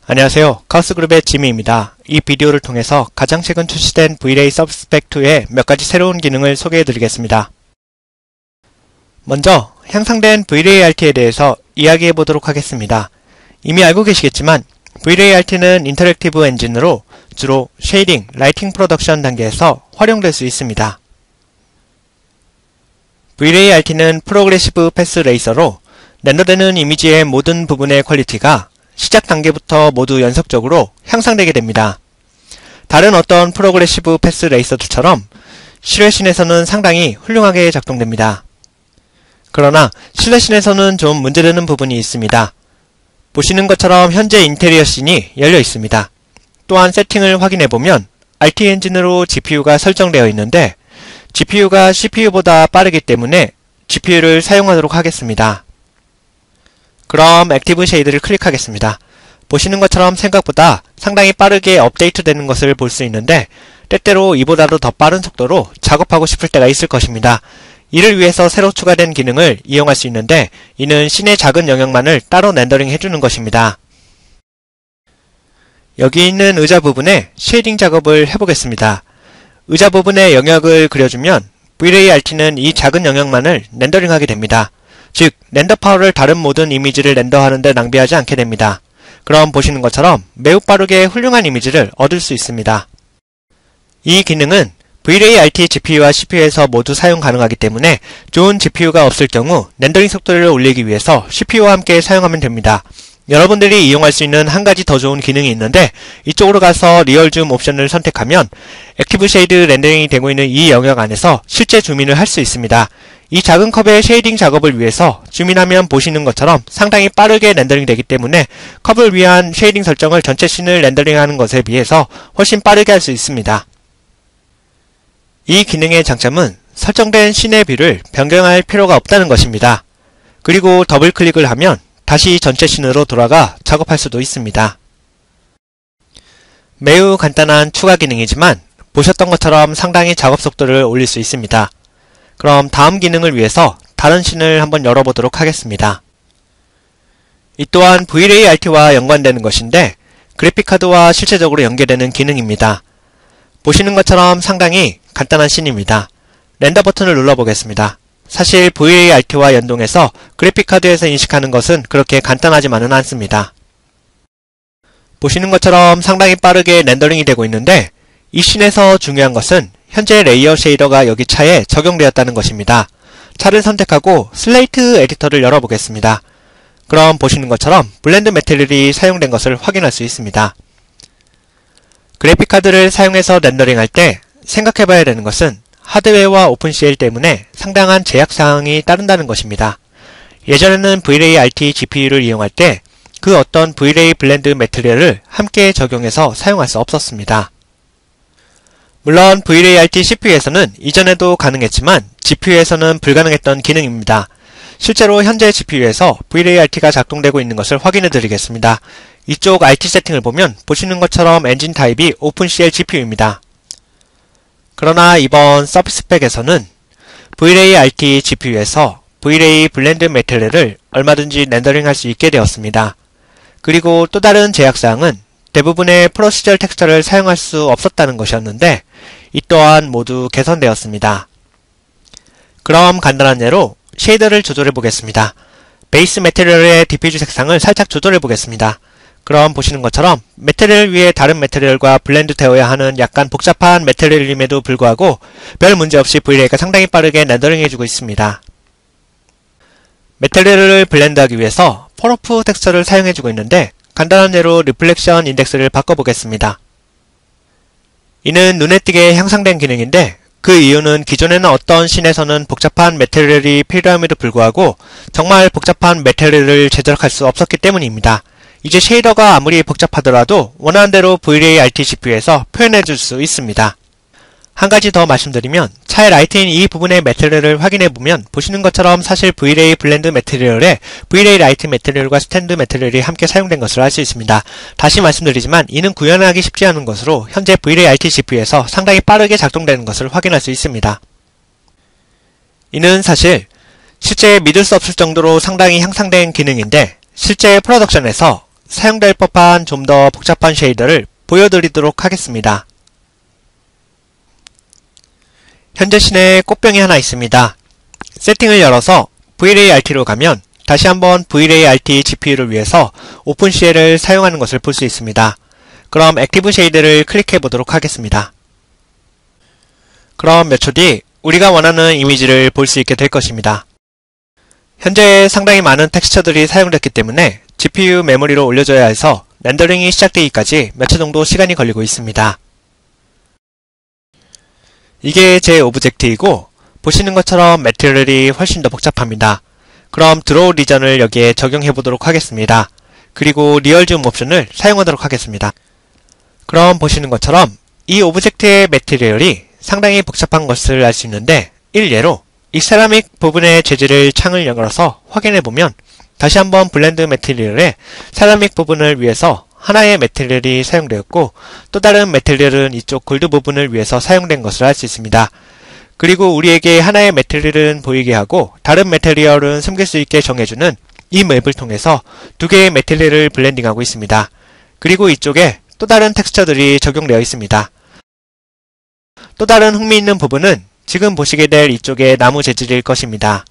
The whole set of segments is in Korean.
안녕하세요. 카오스그룹의 지미입니다. 이 비디오를 통해서 가장 최근 출시된 V-Ray 서비스 팩 2의 몇 가지 새로운 기능을 소개해 드리겠습니다. 먼저 향상된 V-Ray RT에 대해서 이야기해 보도록 하겠습니다. 이미 알고 계시겠지만 V-Ray RT는 인터랙티브 엔진으로 주로 쉐이딩, 라이팅 프로덕션 단계에서 활용될 수 있습니다. V-Ray RT는 프로그레시브 패스 레이서로 렌더되는 이미지의 모든 부분의 퀄리티가 시작 단계부터 모두 연속적으로 향상되게 됩니다. 다른 어떤 프로그레시브 패스 레이서들처럼 실외신에서는 상당히 훌륭하게 작동됩니다. 그러나 실내신에서는 좀 문제되는 부분이 있습니다. 보시는 것처럼 현재 인테리어 씬이 열려 있습니다. 또한 세팅을 확인해보면 RT 엔진으로 GPU가 설정되어 있는데 GPU가 CPU보다 빠르기 때문에 GPU를 사용하도록 하겠습니다. 그럼 액티브 쉐이드를 클릭하겠습니다. 보시는 것처럼 생각보다 상당히 빠르게 업데이트 되는 것을 볼 수 있는데 때때로 이보다도 더 빠른 속도로 작업하고 싶을 때가 있을 것입니다. 이를 위해서 새로 추가된 기능을 이용할 수 있는데 이는 씬의 작은 영역만을 따로 렌더링 해주는 것입니다. 여기 있는 의자 부분에 쉐이딩 작업을 해보겠습니다. 의자 부분의 영역을 그려주면 V-Ray RT는 이 작은 영역만을 렌더링하게 됩니다. 즉, 렌더 파워를 다른 모든 이미지를 렌더하는데 낭비하지 않게 됩니다. 그럼 보시는 것처럼 매우 빠르게 훌륭한 이미지를 얻을 수 있습니다. 이 기능은 V-Ray RT GPU와 CPU에서 모두 사용 가능하기 때문에 좋은 GPU가 없을 경우 렌더링 속도를 올리기 위해서 CPU와 함께 사용하면 됩니다. 여러분들이 이용할 수 있는 한 가지 더 좋은 기능이 있는데 이쪽으로 가서 리얼 줌 옵션을 선택하면 액티브 쉐이드 렌더링이 되고 있는 이 영역 안에서 실제 줌인을 할 수 있습니다. 이 작은 컵의 쉐이딩 작업을 위해서 줌인하면 보시는 것처럼 상당히 빠르게 렌더링 되기 때문에 컵을 위한 쉐이딩 설정을 전체 씬을 렌더링하는 것에 비해서 훨씬 빠르게 할 수 있습니다. 이 기능의 장점은 설정된 씬의 뷰를 변경할 필요가 없다는 것입니다. 그리고 더블 클릭을 하면 다시 전체 씬으로 돌아가 작업할 수도 있습니다. 매우 간단한 추가 기능이지만 보셨던 것처럼 상당히 작업 속도를 올릴 수 있습니다. 그럼 다음 기능을 위해서 다른 씬을 한번 열어보도록 하겠습니다. 이 또한 V-Ray RT와 연관되는 것인데 그래픽카드와 실제적으로 연계되는 기능입니다. 보시는 것처럼 상당히 간단한 씬입니다. 렌더 버튼을 눌러보겠습니다. 사실 V-Ray RT와 연동해서 그래픽카드에서 인식하는 것은 그렇게 간단하지만은 않습니다. 보시는 것처럼 상당히 빠르게 렌더링이 되고 있는데 이 씬에서 중요한 것은 현재 레이어 쉐이더가 여기 차에 적용되었다는 것입니다. 차를 선택하고 슬레이트 에디터를 열어보겠습니다. 그럼 보시는 것처럼 블렌드 매테리얼이 사용된 것을 확인할 수 있습니다. 그래픽카드를 사용해서 렌더링할 때 생각해봐야 되는 것은 하드웨어와 오픈CL 때문에 상당한 제약사항이 따른다는 것입니다. 예전에는 V-Ray RT GPU를 이용할 때 그 어떤 V-Ray 블렌드 매트리얼을 함께 적용해서 사용할 수 없었습니다. 물론 V-Ray RT CPU에서는 이전에도 가능했지만 GPU에서는 불가능했던 기능입니다. 실제로 현재 GPU에서 V-Ray RT가 작동되고 있는 것을 확인해 드리겠습니다. 이쪽 RT 세팅을 보면 보시는 것처럼 엔진 타입이 오픈CL GPU입니다. 그러나 이번 서비스 팩에서는 V-Ray RT GPU에서 V-Ray 블렌드 매트리얼을 얼마든지 렌더링 할 수 있게 되었습니다. 그리고 또 다른 제약사항은 대부분의 프로시저럴 텍스처를 사용할 수 없었다는 것이었는데 이 또한 모두 개선되었습니다. 그럼 간단한 예로 쉐이더를 조절해 보겠습니다. 베이스 매테리얼의 디퓨즈 색상을 살짝 조절해 보겠습니다. 그럼 보시는 것처럼 매테리얼 위에 다른 매테리얼과 블렌드 되어야 하는 약간 복잡한 매테리얼임에도 불구하고 별 문제 없이 V-Ray가 상당히 빠르게 렌더링 해주고 있습니다. 매테리얼을 블렌드하기 위해서 폴오프 텍스처를 사용해주고 있는데 간단한 예로 리플렉션 인덱스를 바꿔보겠습니다. 이는 눈에 띄게 향상된 기능인데 그 이유는 기존에는 어떤 씬에서는 복잡한 매테리얼이 필요함에도 불구하고 정말 복잡한 매테리얼을 제작할 수 없었기 때문입니다. 이제 쉐이더가 아무리 복잡하더라도 원하는 대로 V-Ray RT GPU에서 표현해줄 수 있습니다. 한 가지 더 말씀드리면 차에 라이트인 이 부분의 매테리얼을 확인해보면 보시는 것처럼 사실 V-Ray 블렌드 매테리얼에 V-Ray 라이트 매테리얼과 스탠드 매테리얼이 함께 사용된 것을 알 수 있습니다. 다시 말씀드리지만 이는 구현하기 쉽지 않은 것으로 현재 V-Ray RT GPU에서 상당히 빠르게 작동되는 것을 확인할 수 있습니다. 이는 사실 실제 믿을 수 없을 정도로 상당히 향상된 기능인데 실제 프로덕션에서 사용될 법한 좀 더 복잡한 쉐이더를 보여드리도록 하겠습니다. 현재 씬에 꽃병이 하나 있습니다. 세팅을 열어서 V-Ray RT로 가면 다시 한번 V-Ray RT GPU를 위해서 OpenCL을 사용하는 것을 볼 수 있습니다. 그럼 액티브 쉐이드를 클릭해 보도록 하겠습니다. 그럼 몇 초 뒤 우리가 원하는 이미지를 볼 수 있게 될 것입니다. 현재 상당히 많은 텍스처들이 사용됐기 때문에 GPU 메모리로 올려줘야 해서 렌더링이 시작되기까지 몇 초 정도 시간이 걸리고 있습니다. 이게 제 오브젝트이고 보시는 것처럼 매트리얼이 훨씬 더 복잡합니다. 그럼 드로우 리전을 여기에 적용해 보도록 하겠습니다. 그리고 리얼 줌 옵션을 사용하도록 하겠습니다. 그럼 보시는 것처럼 이 오브젝트의 매트리얼이 상당히 복잡한 것을 알 수 있는데 일례로 이 세라믹 부분의 재질을 창을 열어서 확인해 보면 다시 한번 블렌드 매트리얼의 세라믹 부분을 위해서 하나의 매트리얼이 사용되었고 또 다른 매트리얼은 이쪽 골드 부분을 위해서 사용된 것을 알 수 있습니다. 그리고 우리에게 하나의 매트리얼은 보이게 하고 다른 매트리얼은 숨길 수 있게 정해주는 이 맵을 통해서 두 개의 매트리얼을 블렌딩하고 있습니다. 그리고 이쪽에 또 다른 텍스처들이 적용되어 있습니다. 또 다른 흥미있는 부분은 지금 보시게 될 이쪽의 나무 재질일 것입니다.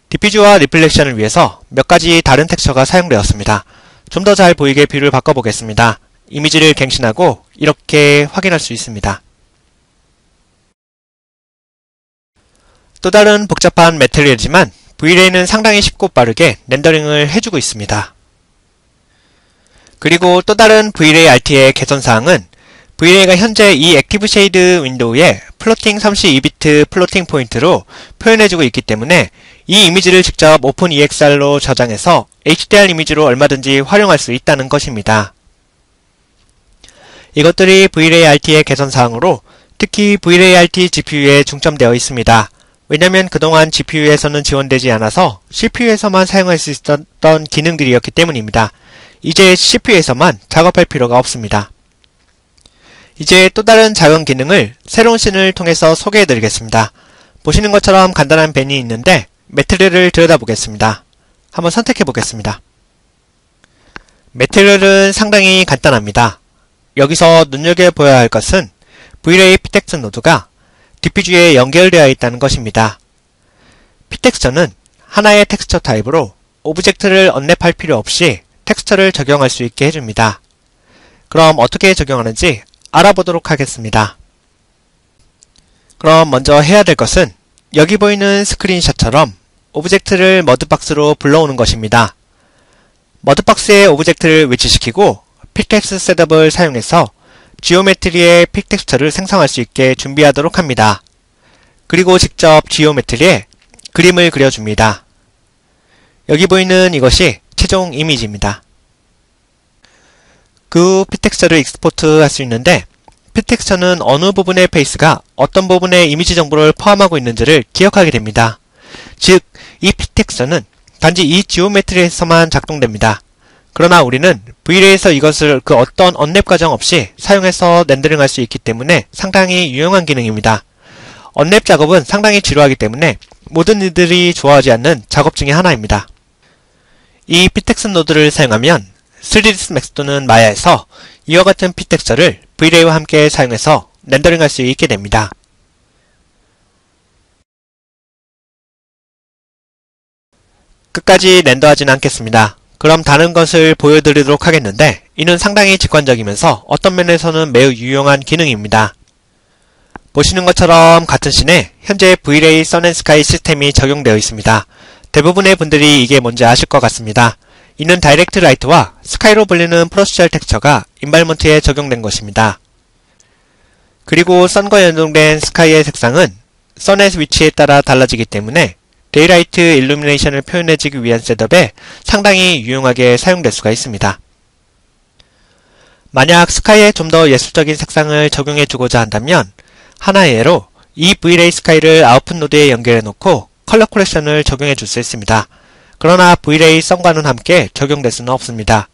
디퓨즈와 리플렉션을 위해서 몇 가지 다른 텍스처가 사용되었습니다. 좀 더 잘 보이게 뷰를 바꿔보겠습니다. 이미지를 갱신하고 이렇게 확인할 수 있습니다. 또 다른 복잡한 매트리얼이지만 V-Ray는 상당히 쉽고 빠르게 렌더링을 해주고 있습니다. 그리고 또 다른 V-Ray RT의 개선사항은 V-Ray가 현재 이 액티브 쉐이드 윈도우에 플로팅 32비트 플로팅 포인트로 표현해주고 있기 때문에 이 이미지를 직접 OpenEXR로 저장해서 HDR 이미지로 얼마든지 활용할 수 있다는 것입니다. 이것들이 V-Ray RT의 개선사항으로 특히 V-Ray RT GPU에 중점되어 있습니다. 왜냐면 그동안 GPU에서는 지원되지 않아서 CPU에서만 사용할 수 있었던 기능들이었기 때문입니다. 이제 CPU에서만 작업할 필요가 없습니다. 이제 또 다른 작은 기능을 새로운 씬을 통해서 소개해 드리겠습니다. 보시는 것처럼 간단한 벤이 있는데 매트리얼을 들여다보겠습니다. 한번 선택해 보겠습니다. 매트리얼은 상당히 간단합니다. 여기서 눈여겨보아야 할 것은 V-Ray Ptex 노드가 디퓨즈에 연결되어 있다는 것입니다. Ptex는 하나의 텍스처 타입으로 오브젝트를 언랩할 필요 없이 텍스처를 적용할 수 있게 해줍니다. 그럼 어떻게 적용하는지 알아보도록 하겠습니다. 그럼 먼저 해야 될 것은 여기 보이는 스크린샷처럼 오브젝트를 머드박스로 불러오는 것입니다. 머드박스에 오브젝트를 위치시키고 Ptex 셋업을 사용해서 지오메트리의 픽텍스처를 생성할 수 있게 준비하도록 합니다. 그리고 직접 지오메트리에 그림을 그려줍니다. 여기 보이는 이것이 최종 이미지입니다. 그 후 P텍스처를 익스포트 할 수 있는데 P텍스처는 어느 부분의 페이스가 어떤 부분의 이미지 정보를 포함하고 있는지를 기억하게 됩니다. 즉, 이 P텍스처는 단지 이 지오메트리에서만 작동됩니다. 그러나 우리는 V-Ray에서 이것을 그 어떤 언랩 과정 없이 사용해서 렌더링할 수 있기 때문에 상당히 유용한 기능입니다. 언랩 작업은 상당히 지루하기 때문에 모든 이들이 좋아하지 않는 작업 중에 하나입니다. 이 Ptex 노드를 사용하면 3ds Max 또는 마야에서 이와 같은 P텍스처를 V-Ray와 함께 사용해서 렌더링할 수 있게 됩니다. 끝까지 렌더하진 않겠습니다. 그럼 다른 것을 보여드리도록 하겠는데 이는 상당히 직관적이면서 어떤 면에서는 매우 유용한 기능입니다. 보시는 것처럼 같은 씬에 현재 V-Ray Sun and Sky 시스템이 적용되어 있습니다. 대부분의 분들이 이게 뭔지 아실 것 같습니다. 이는 다이렉트 라이트와 스카이로 불리는 프로시저럴 텍스처가 인발먼트에 적용된 것입니다. 그리고 선과 연동된 스카이의 색상은 선의 위치에 따라 달라지기 때문에 데이라이트 일루미네이션을 표현해주기 위한 셋업에 상당히 유용하게 사용될 수가 있습니다. 만약 스카이에 좀 더 예술적인 색상을 적용해주고자 한다면 하나의 예로 이 V-Ray 스카이를 아웃풋 노드에 연결해 놓고 컬러 코렉션을 적용해 줄 수 있습니다. 그러나 V-Ray 선과는 함께 적용될 수는 없습니다.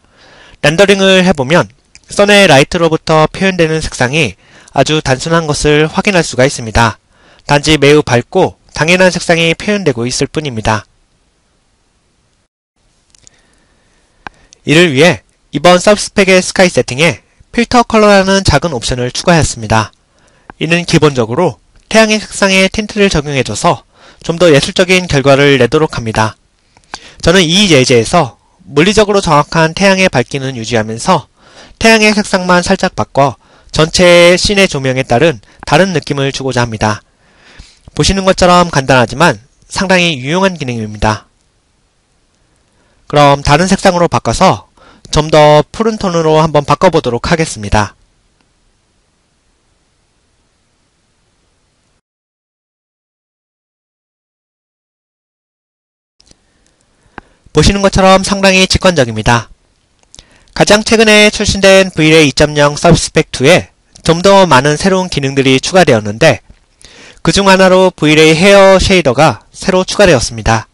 렌더링을 해보면 선의 라이트로부터 표현되는 색상이 아주 단순한 것을 확인할 수가 있습니다. 단지 매우 밝고 당연한 색상이 표현되고 있을 뿐입니다. 이를 위해 이번 서브스펙의 스카이 세팅에 필터 컬러라는 작은 옵션을 추가하였습니다. 이는 기본적으로 태양의 색상에 틴트를 적용해줘서 좀 더 예술적인 결과를 내도록 합니다. 저는 이 예제에서 물리적으로 정확한 태양의 밝기는 유지하면서 태양의 색상만 살짝 바꿔 전체 씬의 조명에 따른 다른 느낌을 주고자 합니다. 보시는 것처럼 간단하지만 상당히 유용한 기능입니다. 그럼 다른 색상으로 바꿔서 좀 더 푸른 톤으로 한번 바꿔보도록 하겠습니다. 보시는 것처럼 상당히 직관적입니다. 가장 최근에 출시된 V-Ray 2.0 서브스펙2에 좀 더 많은 새로운 기능들이 추가되었는데 그중 하나로 V-Ray 헤어 쉐이더가 새로 추가되었습니다.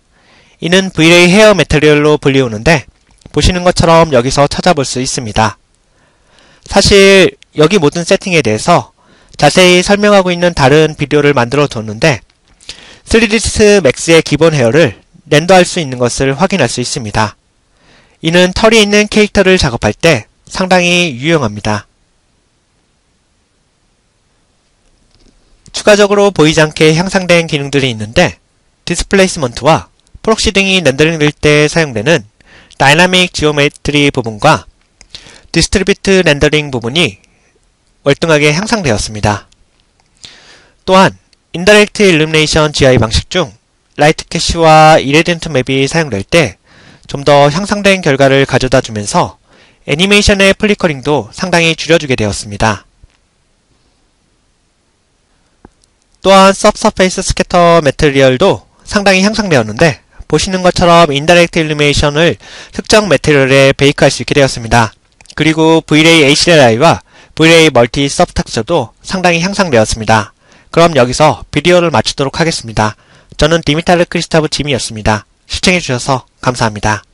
이는 V-Ray 헤어 매트리얼로 불리우는데 보시는 것처럼 여기서 찾아볼 수 있습니다. 사실 여기 모든 세팅에 대해서 자세히 설명하고 있는 다른 비디오를 만들어 뒀는데 3ds max의 기본 헤어를 렌더할 수 있는 것을 확인할 수 있습니다. 이는 털이 있는 캐릭터를 작업할 때 상당히 유용합니다. 추가적으로 보이지 않게 향상된 기능들이 있는데 디스플레이스먼트와 프록시 등이 렌더링될 때 사용되는 다이나믹 지오메트리 부분과 디스트리뷰트 렌더링 부분이 월등하게 향상되었습니다. 또한 인다이렉트 일루미네이션 GI 방식 중 라이트 캐시와 이레디언트 맵이 사용될 때 좀 더 향상된 결과를 가져다 주면서 애니메이션의 플리커링도 상당히 줄여주게 되었습니다. 또한 서브서페이스 스캐터 매트리얼도 상당히 향상되었는데 보시는 것처럼 인다이렉트 일루미네이션을 특정 매트리얼에 베이크할 수 있게 되었습니다. 그리고 V-Ray HDRI와 V-Ray 멀티 서브텍스처도 상당히 향상되었습니다. 그럼 여기서 비디오를 마치도록 하겠습니다. 저는 디미타르 크리스토프 짐이었습니다. 시청해주셔서 감사합니다.